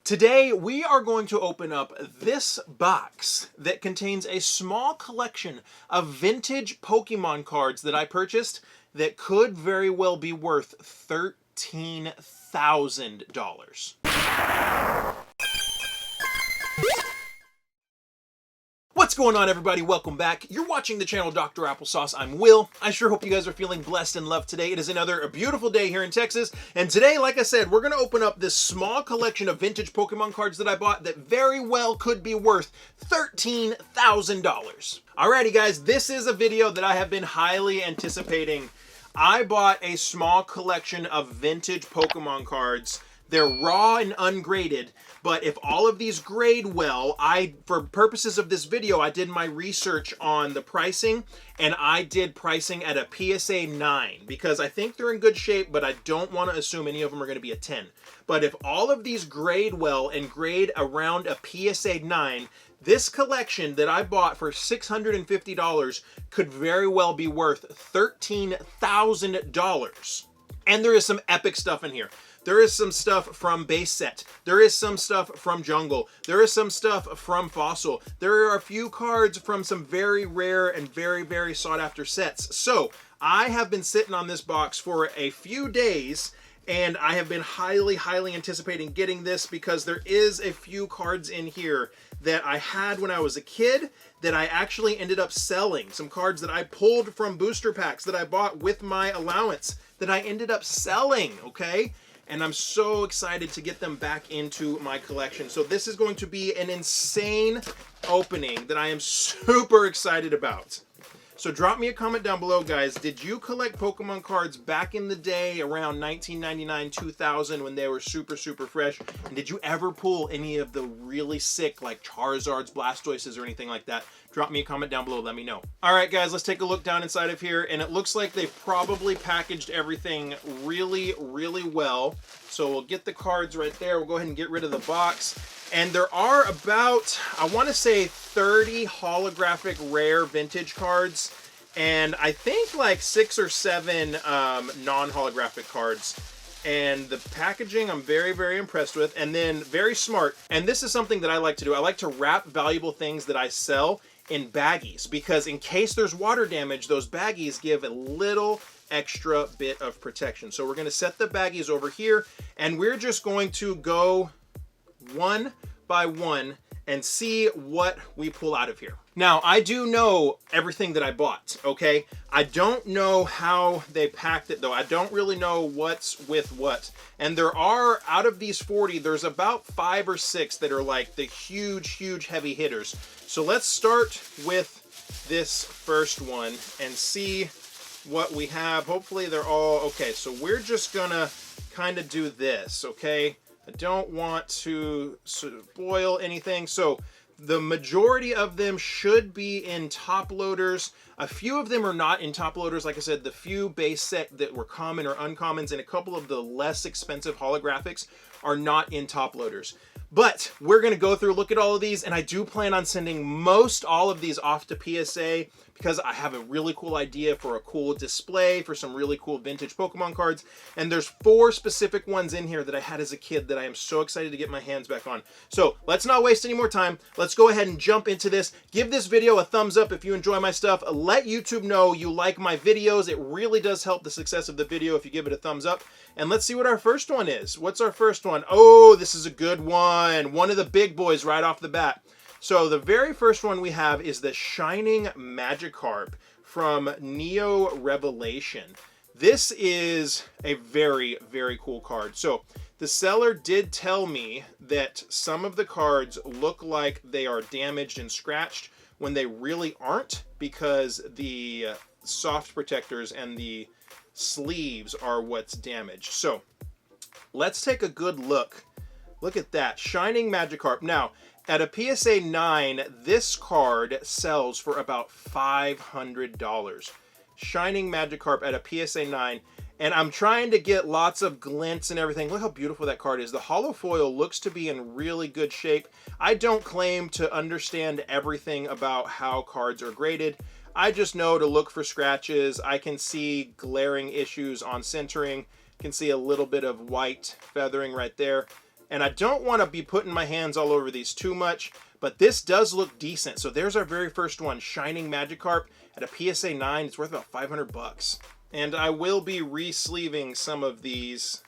Today, we are going to open up this box that contains a small collection of vintage Pokemon cards that I purchased that could very well be worth $13,000. What's going on, everybody? Welcome back. You're watching the channel Dr. Applesauce. I'm Will. I sure hope you guys are feeling blessed and loved today. It is another beautiful day here in Texas. And today, like I said, we're going to open up this small collection of vintage Pokemon cards that I bought that very well could be worth $13,000. Alrighty, guys, this is a video that I have been highly anticipating. I bought a small collection of vintage Pokemon cards. They're raw and ungraded, but if all of these grade well, for purposes of this video, I did my research on the pricing, and I did pricing at a PSA 9, because I think they're in good shape, but I don't want to assume any of them are going to be a 10. But if all of these grade well and grade around a PSA 9, this collection that I bought for $650 could very well be worth $13,000. And there is some epic stuff in here. There is some stuff from base set. There is some stuff from jungle. There is some stuff from fossil. There are a few cards from some very rare and very, very sought after sets. So I have been sitting on this box for a few days, and I have been highly anticipating getting this because there is a few cards in here that I had when I was a kid that I actually ended up selling. Some cards that I pulled from booster packs that I bought with my allowance that I ended up selling, okay? And I'm so excited to get them back into my collection. So this is going to be an insane opening that I am super excited about. So drop me a comment down below, guys. Did you collect Pokemon cards back in the day around 1999, 2000 when they were super fresh? And did you ever pull any of the really sick like Charizards, Blastoises, or anything like that? Drop me a comment down below, let me know. All right, guys, let's take a look down inside of here. And it looks like they've probably packaged everything really well. So we'll get the cards right there. We'll go ahead and get rid of the box. And there are about, I want to say 30 holographic rare vintage cards, and I think like 6 or 7 non-holographic cards. And the packaging I'm very impressed with, and then very smart. And this is something that I like to do. I like to wrap valuable things that I sell in baggies, because in case there's water damage, those baggies give a little extra bit of protection. So we're going to set the baggies over here, and we're just going to go one by one and see what we pull out of here. Now, I do know everything that I bought, okay? I don't know how they packed it, though. I don't really know what's with what. And there are, out of these 40, there's about 5 or 6 that are like the huge heavy hitters. So let's start with this first one and see what we have. Hopefully they're all okay. So we're just gonna kind of do this, okay? I don't want to spoil anything. So the majority of them should be in top loaders. A few of them are not in top loaders. Like I said, the few base set that were common or uncommons and a couple of the less expensive holographics are not in top loaders. But we're going to go through, look at all of these, and I do plan on sending all of these off to PSA because I have a really cool idea for a cool display for some really cool vintage Pokemon cards. And there's 4 specific ones in here that I had as a kid that I am so excited to get my hands back on. So let's not waste any more time. Let's go ahead and jump into this. Give this video a thumbs up if you enjoy my stuff. Let YouTube know you like my videos. It really does help the success of the video if you give it a thumbs up. And let's see what our first one is. What's our first one? Oh, this is a good one. One of the big boys right off the bat. So the very first one we have is the Shining Magikarp from Neo Revelation. This is a very cool card. So the seller did tell me that some of the cards look like they are damaged and scratched when they really aren't, because the soft protectors and the sleeves are what's damaged. So let's take a good look. Look at that, Shining Magikarp. Now, at a PSA 9, this card sells for about $500. Shining Magikarp at a PSA 9. And I'm trying to get lots of glints and everything. Look how beautiful that card is. The holo foil looks to be in really good shape. I don't claim to understand everything about how cards are graded. I just know to look for scratches. I can see glaring issues on centering. Can see a little bit of white feathering right there. And I don't want to be putting my hands all over these too much, but this does look decent. So there's our very first one, Shining Magikarp at a PSA 9. It's worth about 500 bucks. And I will be re-sleeving some of these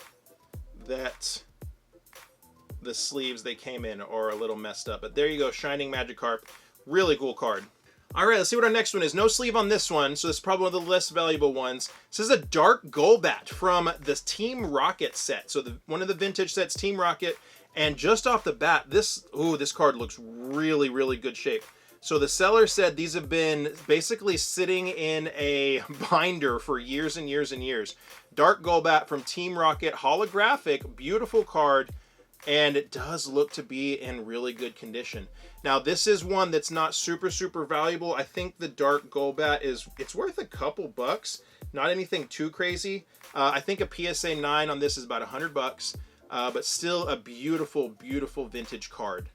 that the sleeves they came in are a little messed up. But there you go, Shining Magikarp. Really cool card. All right, let's see what our next one is. No sleeve on this one, so this is probably one of the less valuable ones. This is a Dark Golbat from the Team Rocket set. So one of the vintage sets, Team Rocket. And just off the bat, this card looks really, really good shape. So the seller said these have been basically sitting in a binder for years and years and years. Dark Golbat from Team Rocket, holographic, beautiful card. And it does look to be in really good condition. Now, this is one that's not super, super valuable. I think the Dark Golbat it's worth a couple bucks. Not anything too crazy. I think a PSA 9 on this is about 100 bucks. But still a beautiful, beautiful vintage card.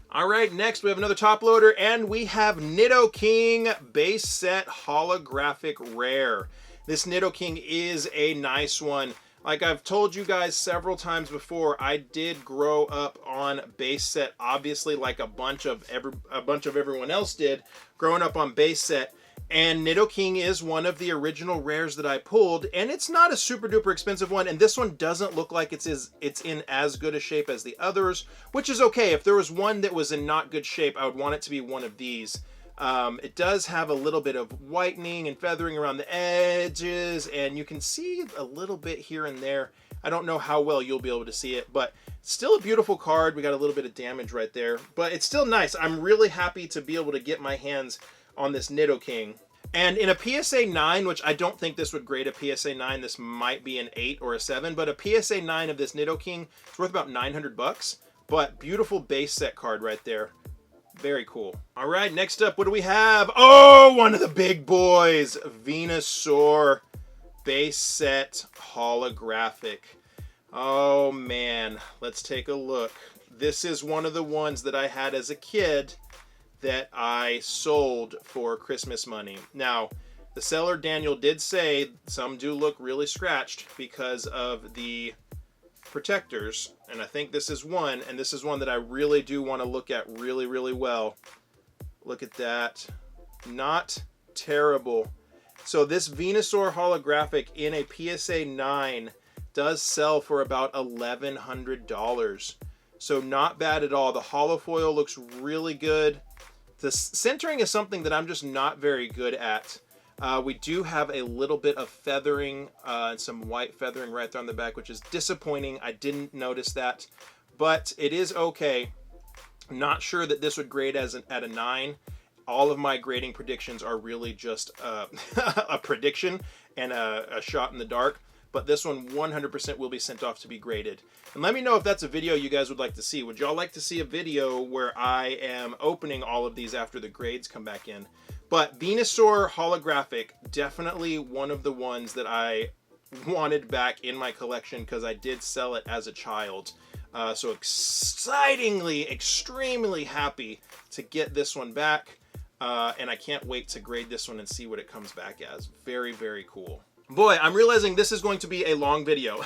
All right, next we have another top loader, and we have Nitto King base set holographic rare. This Nitto King is a nice one. Like I've told you guys several times before, I did grow up on base set, obviously, like a bunch of everyone else did, growing up on base set. And Nitto King is one of the original rares that I pulled, and it's not a super duper expensive one. And this one doesn't look like it's in as good a shape as the others, which is okay. If there was one that was in not good shape, I would want it to be one of these. It does have a little bit of whitening and feathering around the edges, and you can see a little bit here and there. I don't know how well you'll be able to see it, but still a beautiful card. We got a little bit of damage right there, but it's still nice. I'm really happy to be able to get my hands on this Nitto King. And in a PSA 9, which I don't think this would grade a PSA 9, this might be an 8 or a 7, but a PSA 9 of this Nitto King is worth about 900 bucks. But beautiful base set card right there. Very cool. All right, next up, what do we have? Oh, one of the big boys. Venusaur base set holographic. Oh, man. Let's take a look. This is one of the ones that I had as a kid that I sold for Christmas money. Now, the seller, Daniel, did say some do look really scratched because of the protectors, and I think this is one, and this is one that I really do want to look at really, really well. Look at that. Not terrible. So this Venusaur holographic in a PSA 9 does sell for about $1,100. So not bad at all. The holofoil looks really good. The centering is something that I'm just not very good at. We do have a little bit of feathering, and some white feathering right there on the back, which is disappointing. I didn't notice that, but it is okay. Not sure that this would grade at a 9. All of my grading predictions are really just a prediction and a shot in the dark. But this one 100% will be sent off to be graded. And let me know if that's a video you guys would like to see. Would y'all like to see a video where I am opening all of these after the grades come back in? But Venusaur holographic, definitely one of the ones that I wanted back in my collection because I did sell it as a child. So excitingly, extremely happy to get this one back. And I can't wait to grade this one and see what it comes back as. Very, very cool. Boy, I'm realizing this is going to be a long video.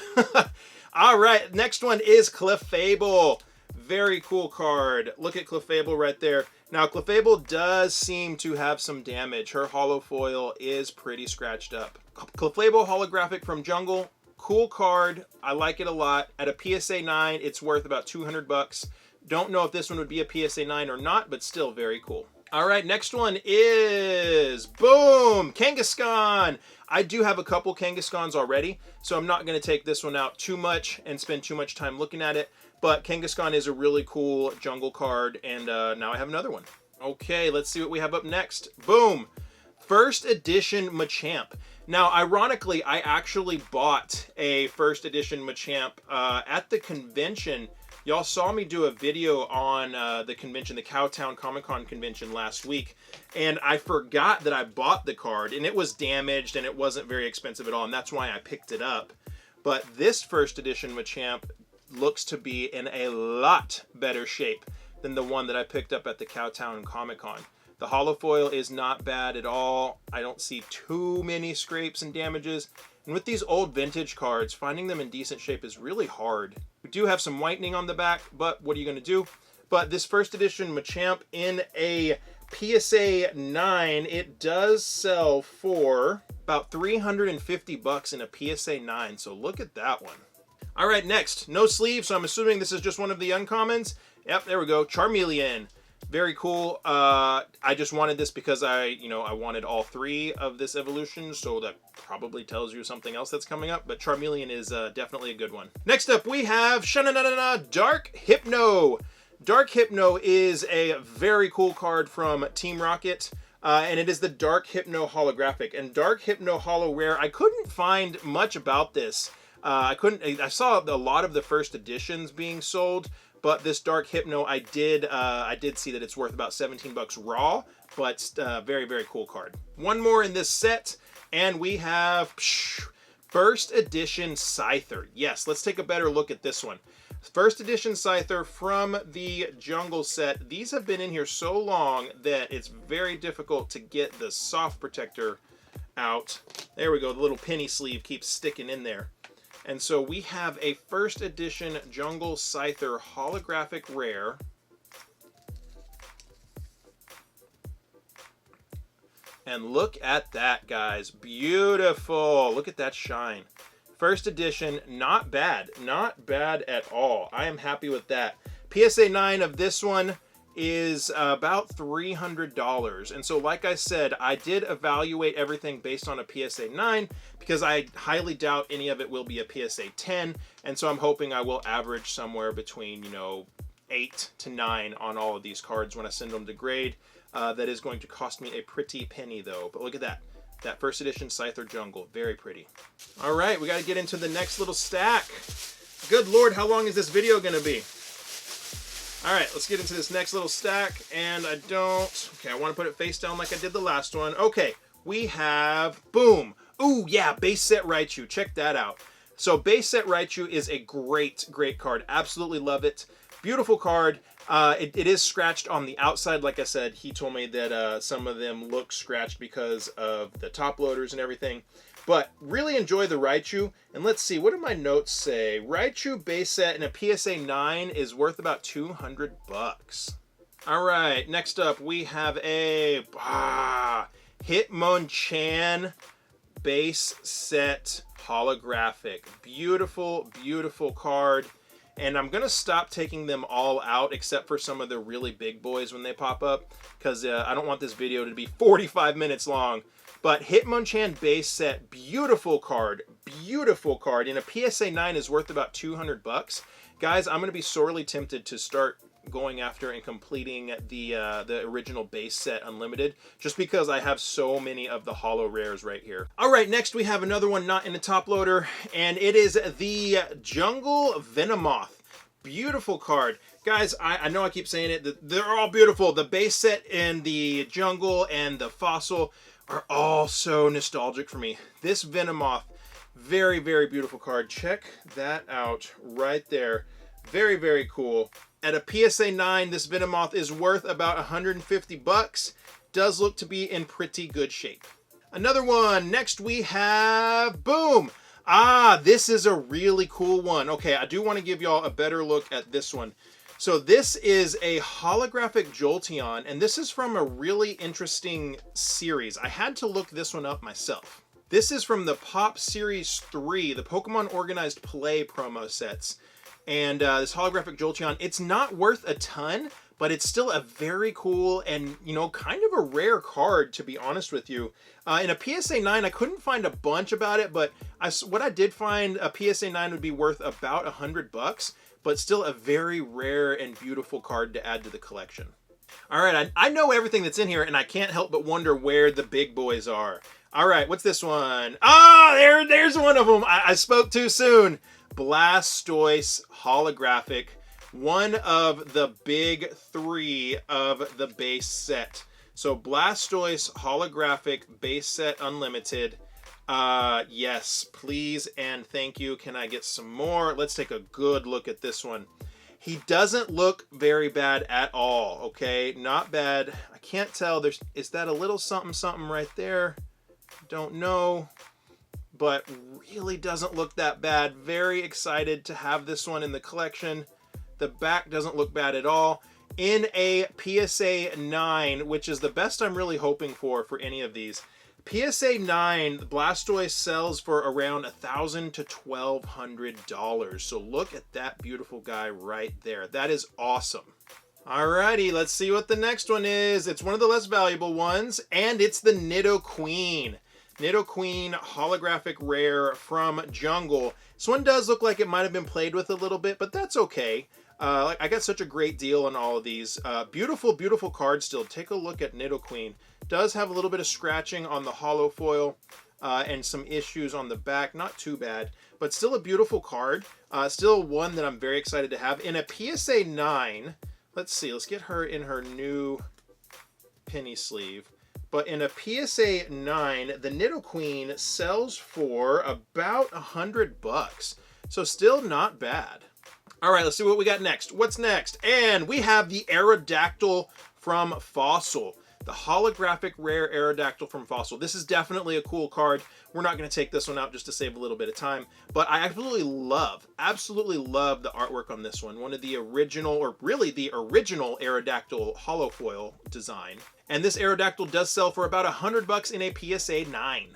All right, next one is Clefable. Very cool card. Look at Clefable right there. Now, Clefable does seem to have some damage. Her holofoil is pretty scratched up. Clefable holographic from Jungle. Cool card. I like it a lot. At a PSA 9, it's worth about 200 bucks. Don't know if this one would be a PSA 9 or not, but still very cool. All right, next one is, boom, Kangaskhan. I do have a couple Kangaskhan's already, so I'm not going to take this one out too much and spend too much time looking at it. But Kangaskhan is a really cool jungle card, and now I have another one. Okay, let's see what we have up next. Boom, first edition Machamp. Now, ironically, I actually bought a first edition Machamp at the convention. Y'all saw me do a video on the convention, the Cowtown Comic-Con convention last week, and I forgot that I bought the card, and it was damaged, and it wasn't very expensive at all, and that's why I picked it up. But this first edition Machamp looks to be in a lot better shape than the one that I picked up at the Cowtown Comic-Con. The holofoil is not bad at all. I don't see too many scrapes and damages, and with these old vintage cards, finding them in decent shape is really hard. We do have some whitening on the back, but what are you going to do? But this first edition Machamp in a PSA 9, it does sell for about $350 in a PSA 9, so look at that one. All right, next, no sleeve, so I'm assuming this is just one of the uncommons. Yep, there we go, Charmeleon. Very cool. I just wanted this because I wanted all 3 of this evolution, so that probably tells you something else that's coming up, but Charmeleon is definitely a good one. Next up, we have Dark Hypno. Dark Hypno is a very cool card from Team Rocket, and it is the Dark Hypno holographic. And Dark Hypno Holo Rare, I couldn't find much about this. I saw a lot of the first editions being sold, but this Dark Hypno, I did see that it's worth about $17 raw, but very, very cool card. One more in this set, and we have first edition Scyther. Yes, let's take a better look at this one. First edition Scyther from the Jungle set. These have been in here so long that it's very difficult to get the soft protector out. There we go, the little penny sleeve keeps sticking in there. And so we have a first edition Jungle Scyther holographic rare. And look at that, guys. Beautiful. Look at that shine. First edition, not bad. Not bad at all. I am happy with that. PSA 9 of this one is about $300. And so like I said, I did evaluate everything based on a PSA 9 because I highly doubt any of it will be a PSA 10. And so I'm hoping I will average somewhere between, 8 to 9 on all of these cards when I send them to grade. That is going to cost me a pretty penny though. But look at that. That first edition Scyther Jungle. Very pretty. All right, we got to get into the next little stack. Good Lord, how long is this video going to be? All right, let's get into this next little stack. And I want to put it face down like I did the last one. Okay, we have, boom. Ooh, yeah, base set Raichu. Check that out. So base set Raichu is a great, great card. Absolutely love it. Beautiful card. It is scratched on the outside. Like I said, he told me that some of them look scratched because of the top loaders and everything. But really enjoy the Raichu. And let's see, what do my notes say? Raichu base set in a PSA 9 is worth about $200. All right, next up we have a Hitmonchan base set holographic. Beautiful, beautiful card. And I'm going to stop taking them all out except for some of the really big boys when they pop up, because I don't want this video to be 45 minutes long. But Hitmonchan base set, beautiful card, in a PSA 9 is worth about $200. Guys, I'm going to be sorely tempted to start going after and completing the original base set unlimited, just because I have so many of the holo rares right here. All right, next we have another one not in the top loader, and it is the Jungle Venomoth. Beautiful card. Guys, I know I keep saying it, they're all beautiful. The base set and the Jungle and the Fossil are all so nostalgic for me. This Venomoth, very, very beautiful card. Check that out right there. Very, very cool. At a PSA 9, this Venomoth is worth about $150. Does look to be in pretty good shape. Another one. Next we have, boom. This is a really cool one. Okay, I do want to give y'all a better look at this one. So this is a holographic Jolteon, and this is from a really interesting series. I had to look this one up myself. This is from the Pop Series 3, the Pokemon Organized Play promo sets. And this holographic Jolteon, it's not worth a ton, but it's still a very cool and, kind of a rare card, to be honest with you. In a PSA 9, I couldn't find a bunch about it, but what I did find, a PSA 9 would be worth about $100, but still a very rare and beautiful card to add to the collection. All right, I know everything that's in here, and I can't help but wonder where the big boys are. All right, what's this one? There's one of them. I spoke too soon. Blastoise holographic, one of the big 3 of the base set. So Blastoise holographic base set unlimited. Yes, please and thank you. Can I get some more? Let's take a good look at this one. He doesn't look very bad at all, okay? Not bad. I can't tell. Is that a little something something right there? Don't know. but really doesn't look that bad. Very excited to have this one in the collection. The back doesn't look bad at all. In a PSA 9, which is the best I'm really hoping for any of these. PSA 9, Blastoise sells for around $1,000 to $1,200. So look at that beautiful guy right there. That is awesome. Alrighty, let's see what the next one is. It's one of the less valuable ones, and it's the Nitto Queen. Nitto Queen holographic rare from Jungle. This one does look like it might have been played with a little bit, but that's okay. I got such a great deal on all of these. Beautiful, beautiful card still. Take a look at Nitto Queen. Does have a little bit of scratching on the holo foil and some issues on the back. Not too bad, but still a beautiful card. Still one that I'm very excited to have. In a PSA 9, let's see. Let's get her in her new penny sleeve. But in a PSA 9, the Nitto Queen sells for about $100. So still not bad. All right, let's see what we got next. What's next? And we have the Aerodactyl from Fossil. The holographic rare Aerodactyl from Fossil. This is definitely a cool card. We're not going to take this one out just to save a little bit of time. But I absolutely love the artwork on this one. One of the original, or really the original Aerodactyl holo foil design. And this Aerodactyl does sell for about $100 in a PSA 9.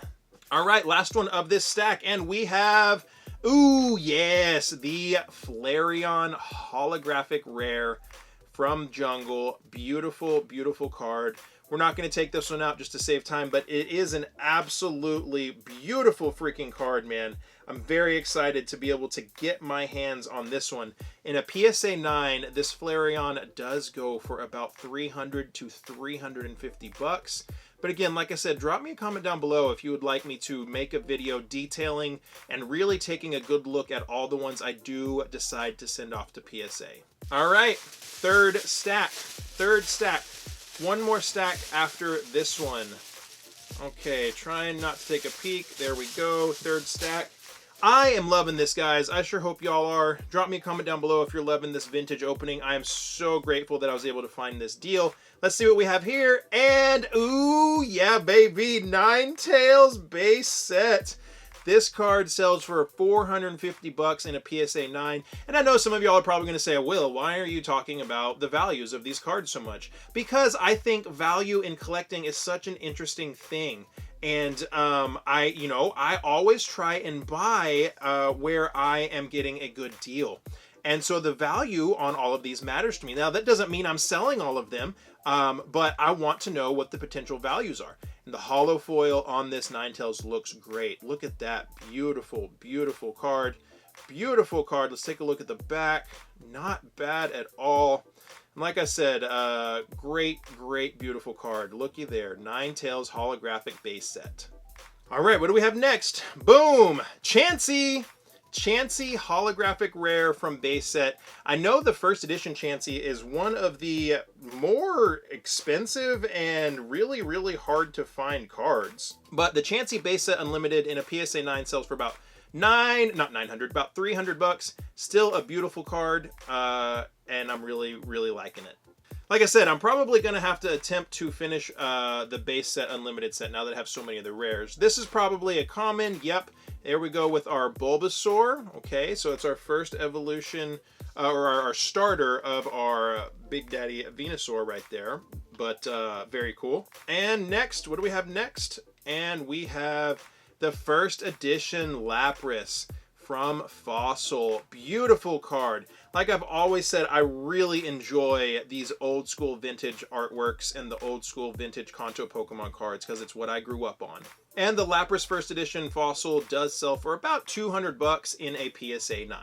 All right, last one of this stack. And we have... ooh, yes, the Flareon holographic rare from Jungle. Beautiful, beautiful card. We're not going to take this one out just to save time, but it is an absolutely beautiful freaking card, man. I'm very excited to be able to get my hands on this one. In a PSA 9, this Flareon does go for about $300 to $350. But again, like I said, drop me a comment down below if you would like me to make a video detailing and really taking a good look at all the ones I do decide to send off to PSA. All right, third stack. One more stack after this one. Okay, trying not to take a peek. There we go, third stack. I am loving this, guys. I sure hope y'all are. Drop me a comment down below if you're loving this vintage opening. I am so grateful that I was able to find this deal. Let's see what we have here. And, ooh, yeah, baby, Ninetales base set. This card sells for $450 in a PSA 9. And I know some of y'all are probably going to say, Will, why are you talking about the values of these cards so much? Because I think value in collecting is such an interesting thing. And I always try and buy where I am getting a good deal. And so the value on all of these matters to me. Now, that doesn't mean I'm selling all of them, but I want to know what the potential values are. And the holo foil on this Ninetales looks great. Look at that. Beautiful, beautiful card. Beautiful card. Let's take a look at the back. Not bad at all. And like I said, great, great, beautiful card. Looky there. Ninetales holographic base set. All right, what do we have next? Boom! Chansey! Chansey holographic rare from base set. I know the first edition Chansey is one of the more expensive and really, really hard to find cards. But the Chansey base set unlimited in a PSA 9 sells for about about $300. Still a beautiful card, and I'm really, really liking it. Like I said, I'm probably going to have to attempt to finish the base set unlimited set now that I have so many of the rares. This is probably a common. Yep, there we go with our Bulbasaur. Okay, so it's our first evolution, or our starter of our Big Daddy Venusaur right there. But very cool. And next, what do we have next? And we have the first edition Lapras from Fossil. Beautiful card. Like I've always said, I really enjoy these old school vintage artworks and the old school vintage Kanto Pokemon cards because it's what I grew up on. And the Lapras first edition Fossil does sell for about $200 in a PSA 9.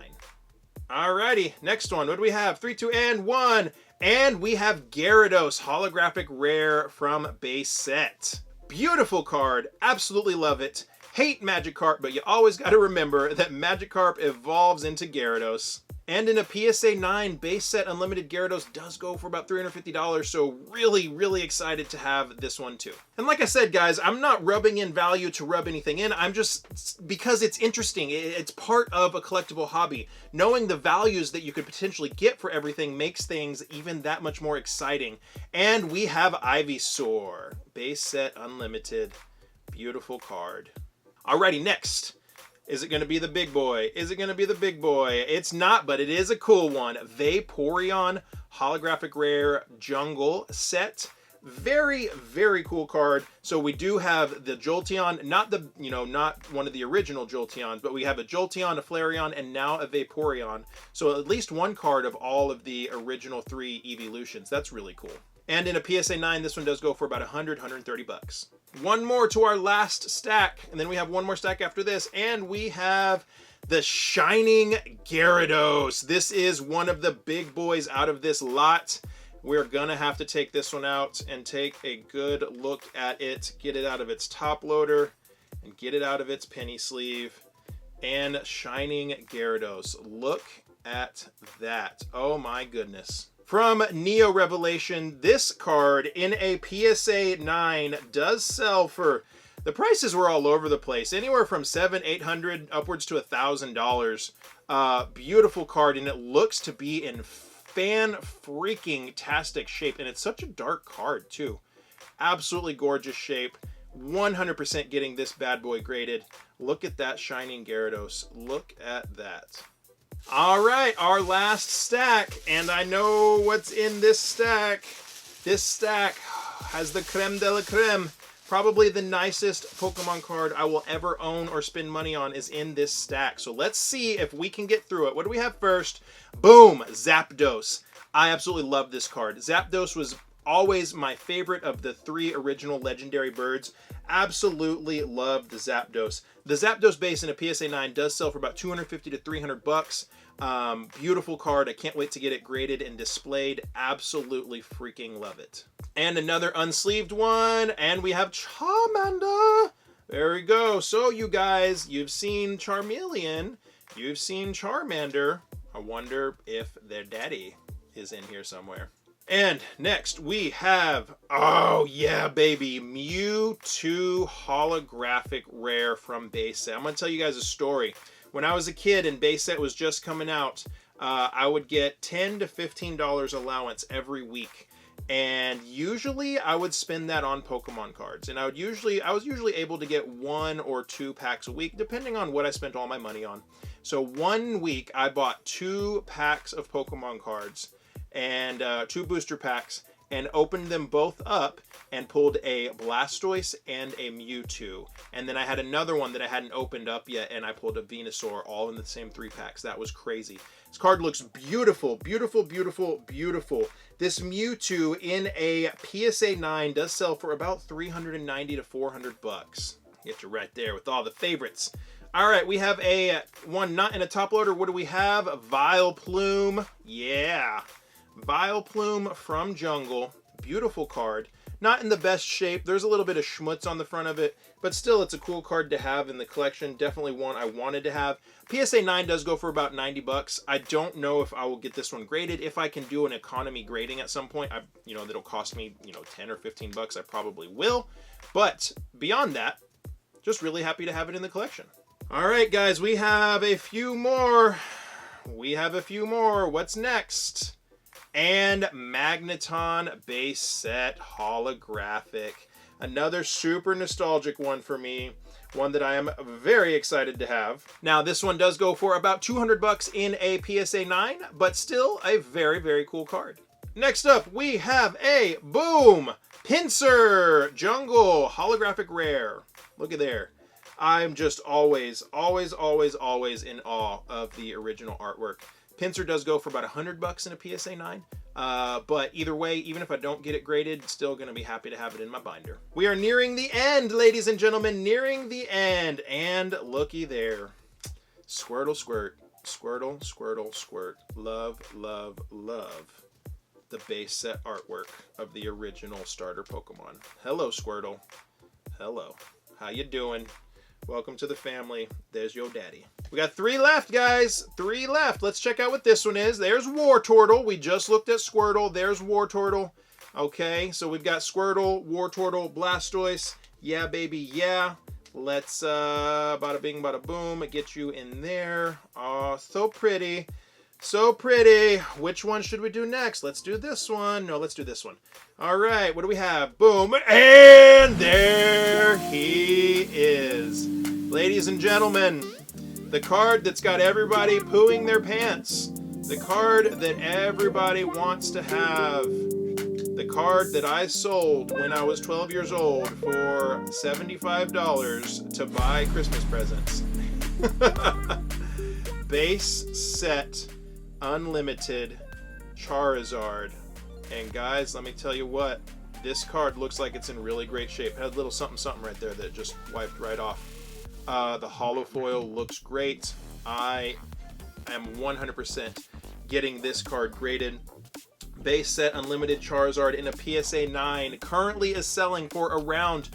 Alrighty, next one. What do we have? 3, 2, and 1. And we have Gyarados holographic rare from base set. Beautiful card. Absolutely love it. Hate Magikarp, but you always got to remember that Magikarp evolves into Gyarados. And in a PSA 9 base set unlimited, Gyarados does go for about $350, so really, really excited to have this one too. And like I said, guys, I'm not rubbing in value to rub anything in. I'm just, because it's interesting. It's part of a collectible hobby. Knowing the values that you could potentially get for everything makes things even that much more exciting. And we have Ivysaur, base set unlimited. Beautiful card. Alrighty, next. Is it going to be the big boy? Is it going to be the big boy? It's not, but it is a cool one. Vaporeon holographic rare jungle set. Very, very cool card. So we do have the Jolteon, not the, not one of the original Jolteons, but we have a Jolteon, a Flareon, and now a Vaporeon. So at least one card of all of the original 3 evolutions. That's really cool. And in a PSA 9, this one does go for about 130 bucks. One more to our last stack, and then we have one more stack after this, and we have the Shining Gyarados. This is one of the big boys out of this lot. We're gonna have to take this one out and take a good look at it, get it out of its top loader, and get it out of its penny sleeve. And Shining Gyarados. Look at that. Oh my goodness. From Neo Revelation, this card in a PSA 9 does sell for, the prices were all over the place, anywhere from $700, $800 upwards to $1,000. Beautiful card, and it looks to be in fan-freaking-tastic shape, and it's such a dark card too. Absolutely gorgeous shape. 100% getting this bad boy graded. Look at that Shining Gyarados. Look at that. All right, our last stack, and I know what's in this stack. This stack has the creme de la creme. Probably the nicest Pokemon card I will ever own or spend money on is in this stack. So let's see if we can get through it. What do we have first? Boom, Zapdos. I absolutely love this card. Zapdos was always my favorite of the 3 original legendary birds. Absolutely loved the Zapdos. The Zapdos base in a PSA 9 does sell for about 250 to 300 bucks. Beautiful card. I can't wait to get it graded and displayed. Absolutely freaking love it. And another unsleeved one, and we have Charmander. There we go. So you guys, you've seen Charmeleon, you've seen Charmander. I wonder if their daddy is in here somewhere. And next we have, oh yeah baby, Mewtwo holographic rare from base set. I'm going to tell you guys a story. When I was a kid and base set was just coming out, I would get $10 to $15 allowance every week. And usually I would spend that on Pokemon cards. And I was usually able to get 1 or 2 packs a week, depending on what I spent all my money on. So one week I bought 2 packs of Pokemon cards and 2 booster packs, and opened them both up and pulled a Blastoise and a Mewtwo. And then I had another one that I hadn't opened up yet, and I pulled a Venusaur, all in the same 3 packs. That was crazy. This card looks beautiful, beautiful, beautiful, beautiful. This Mewtwo in a PSA 9 does sell for about 390 to 400 bucks. Get you right there with all the favorites. All right, we have a one not in a top loader. What do we have? Plume. Yeah. Plume from Jungle. Beautiful card. Not in the best shape. There's a little bit of schmutz on the front of it, but still it's a cool card to have in the collection. Definitely one I wanted to have. PSA 9 does go for about 90 bucks. I don't know if I will get this one graded. If I can do an economy grading at some point, that'll cost me, 10 or 15 bucks, I probably will. But beyond that, just really happy to have it in the collection. All right, guys, we have a few more. What's next? And Magneton Base Set holographic. Another super nostalgic one for me. One that I am very excited to have. Now, this one does go for about 200 bucks in a PSA 9, but still a very, very cool card. Next up, we have a boom! Pinsir Jungle holographic rare. Look at there. I'm just always in awe of the original artwork. Pinsir does go for about 100 bucks in a PSA 9. But either way, even if I don't get it graded, still going to be happy to have it in my binder. We are nearing the end, ladies and gentlemen, nearing the end. And looky there. Squirtle, squirt. Squirtle, squirtle, squirt. Love, love, love the base set artwork of the original starter Pokemon. Hello, Squirtle. Hello. How you doing? Welcome to the family. There's your daddy. We got 3 left, guys. 3 left. Let's check out what this one is. There's Wartortle. We just looked at Squirtle. There's Wartortle. Okay, so we've got Squirtle, Wartortle, Blastoise. Yeah, baby, yeah. Let's, bada bing, bada boom, get you in there. Oh, so pretty. So pretty. Which one should we do next? Let's do this one. No, let's do this one. All right, what do we have? Boom. And there he is. Ladies and gentlemen, The card that's got everybody pooing their pants. The card that everybody wants to have. The card that I sold when I was 12 years old for $75 to buy Christmas presents. Base set unlimited Charizard. And guys, let me tell you what, this card looks like it's in really great shape. It had a little something something right there that just wiped right off. The holo foil looks great. I am 100% getting this card graded. Base set unlimited Charizard in a PSA 9 currently is selling for around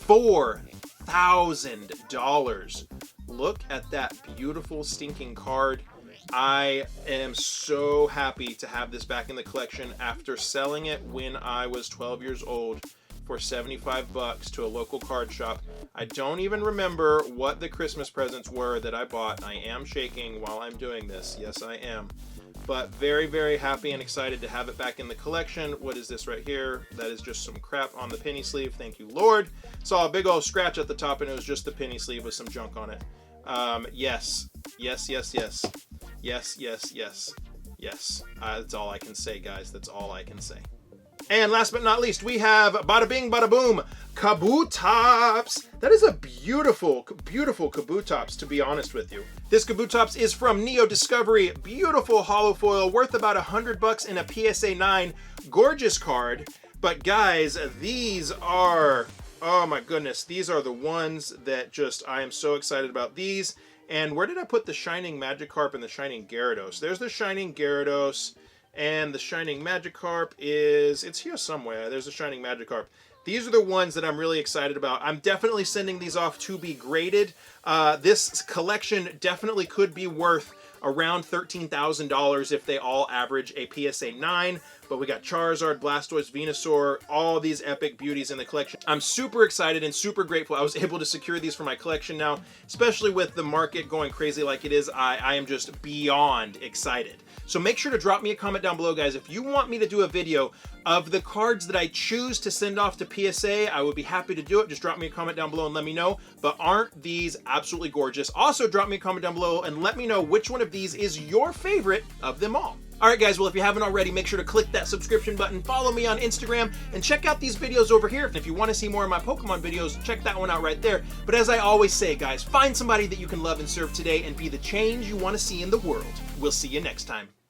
$4,000. Look at that beautiful stinking card. I am so happy to have this back in the collection after selling it when I was 12 years old for 75 bucks to a local card shop. I don't even remember what the Christmas presents were that I bought. I am shaking while I'm doing this. Yes, I am. But very, very happy and excited to have it back in the collection. What is this right here? That is just some crap on the penny sleeve. Thank you, Lord. Saw a big old scratch at the top and it was just the penny sleeve with some junk on it. Yes. Yes, yes, yes. Yes, yes, yes. Yes. That's all I can say, guys. That's all I can say. And last but not least, we have Bada Bing, Bada Boom, Kabutops. That is a beautiful, beautiful Kabutops, to be honest with you. This Kabutops is from Neo Discovery. Beautiful holo foil, worth about $100 in a PSA 9. Gorgeous card. But guys, these are, oh my goodness, these are the ones that just, I am so excited about these. And where did I put the Shining Magikarp and the Shining Gyarados? There's the Shining Gyarados. And the Shining Magikarp is, it's here somewhere. There's the Shining Magikarp. These are the ones that I'm really excited about. I'm definitely sending these off to be graded. This collection definitely could be worth around $13,000 if they all average a PSA 9. But we got Charizard, Blastoise, Venusaur, all these epic beauties in the collection. I'm super excited and super grateful I was able to secure these for my collection now, especially with the market going crazy like it is. I am just beyond excited. So make sure to drop me a comment down below, guys. If you want me to do a video of the cards that I choose to send off to PSA, I would be happy to do it. Just drop me a comment down below and let me know. But aren't these absolutely gorgeous? Also, drop me a comment down below and let me know which one of these is your favorite of them all. Alright guys, well if you haven't already, make sure to click that subscription button, follow me on Instagram, and check out these videos over here. And if you want to see more of my Pokemon videos, check that one out right there. But as I always say, guys, find somebody that you can love and serve today and be the change you want to see in the world. We'll see you next time.